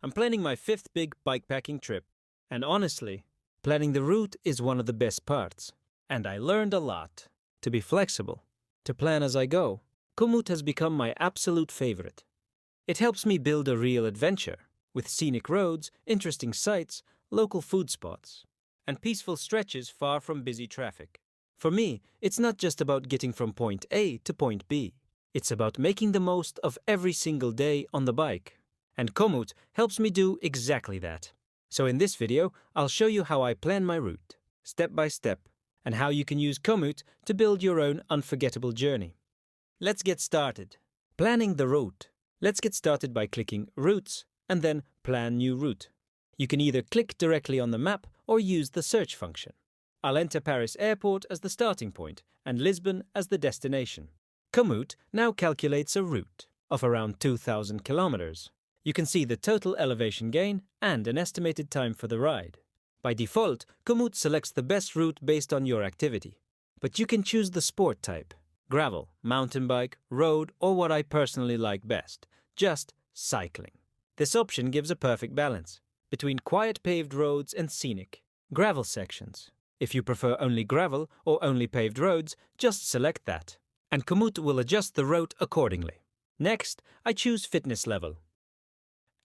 I'm planning my 5th big bikepacking trip. And honestly, planning the route is one of the best parts. And I learned a lot. To be flexible, to plan as I go, Komoot has become my absolute favorite. It helps me build a real adventure, with scenic roads, interesting sights, local food spots, and peaceful stretches far from busy traffic. For me, it's not just about getting from point A to point B. It's about making the most of every single day on the bike. And Komoot helps me do exactly that. So in this video, I'll show you how I plan my route, step by step, and how you can use Komoot to build your own unforgettable journey. Let's get started. Planning the route. Let's get started by clicking Routes and then Plan New Route. You can either click directly on the map or use the search function. I'll enter Paris Airport as the starting point and Lisbon as the destination. Komoot now calculates a route of around 2,000 kilometers. You can see the total elevation gain and an estimated time for the ride. By default, Komoot selects the best route based on your activity. But you can choose the sport type: gravel, mountain bike, road, or what I personally like best, just cycling. This option gives a perfect balance between quiet paved roads and scenic gravel sections. If you prefer only gravel or only paved roads, just select that, and Komoot will adjust the route accordingly. Next, I choose fitness level.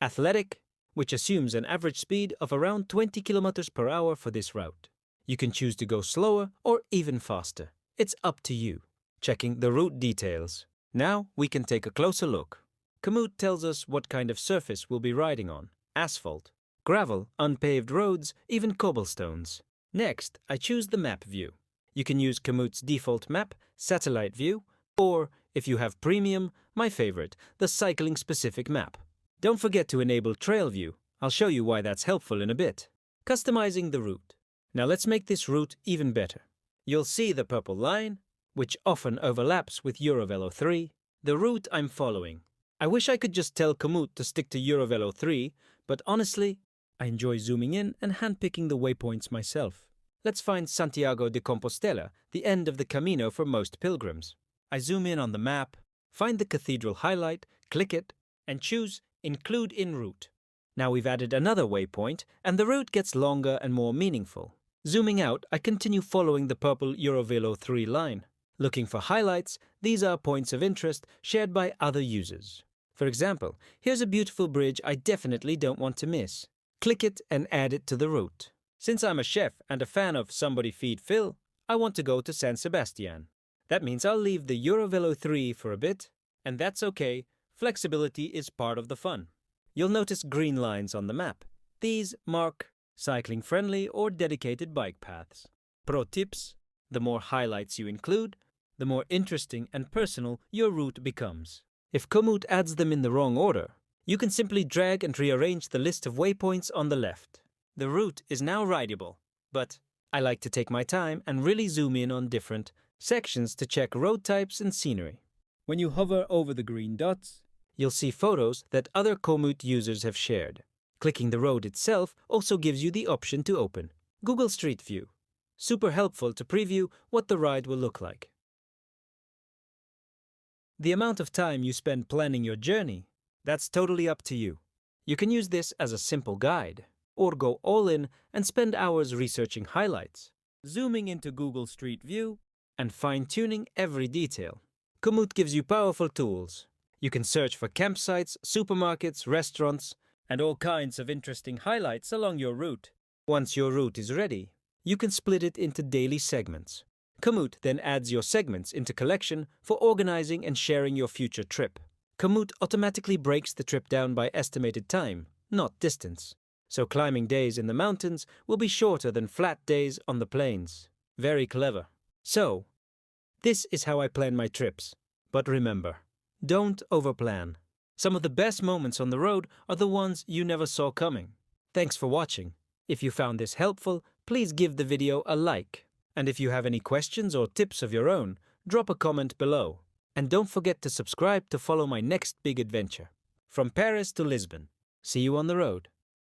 Athletic, which assumes an average speed of around 20 km per hour for this route. You can choose to go slower or even faster. It's up to you. Checking the route details. Now we can take a closer look. Komoot tells us what kind of surface we'll be riding on: asphalt, gravel, unpaved roads, even cobblestones. Next, I choose the map view. You can use Komoot's default map, satellite view, or, if you have premium, my favorite, the cycling-specific map. Don't forget to enable trail view. I'll show you why that's helpful in a bit. Customizing the route. Now let's make this route even better. You'll see the purple line, which often overlaps with Eurovelo 3, the route I'm following. I wish I could just tell Komoot to stick to Eurovelo 3, but honestly, I enjoy zooming in and handpicking the waypoints myself. Let's find Santiago de Compostela, the end of the Camino for most pilgrims. I zoom in on the map, find the cathedral highlight, click it, and choose Include in Route. Now we've added another waypoint, and the route gets longer and more meaningful. Zooming out, I continue following the purple Eurovelo 3 line. Looking for highlights, these are points of interest shared by other users. For example, here's a beautiful bridge I definitely don't want to miss. Click it and add it to the route. Since I'm a chef and a fan of Somebody Feed Phil, I want to go to San Sebastian. That means I'll leave the Eurovelo 3 for a bit, and that's okay. Flexibility is part of the fun. You'll notice green lines on the map. These mark cycling-friendly or dedicated bike paths. Pro tips: the more highlights you include, the more interesting and personal your route becomes. If Komoot adds them in the wrong order, you can simply drag and rearrange the list of waypoints on the left. The route is now rideable, but I like to take my time and really zoom in on different sections to check road types and scenery. When you hover over the green dots, you'll see photos that other Komoot users have shared. Clicking the road itself also gives you the option to open Google Street View. Super helpful to preview what the ride will look like. The amount of time you spend planning your journey, that's totally up to you. You can use this as a simple guide, or go all in and spend hours researching highlights, zooming into Google Street View, and fine-tuning every detail. Komoot gives you powerful tools. You can search for campsites, supermarkets, restaurants, and all kinds of interesting highlights along your route. Once your route is ready, you can split it into daily segments. Komoot then adds your segments into collection for organizing and sharing your future trip. Komoot automatically breaks the trip down by estimated time, not distance. So climbing days in the mountains will be shorter than flat days on the plains. Very clever. So, this is how I plan my trips. But remember, don't overplan. Some of the best moments on the road are the ones you never saw coming. Thanks for watching. If you found this helpful, please give the video a like. And if you have any questions or tips of your own, drop a comment below. And don't forget to subscribe to follow my next big adventure. From Paris to Lisbon. See you on the road.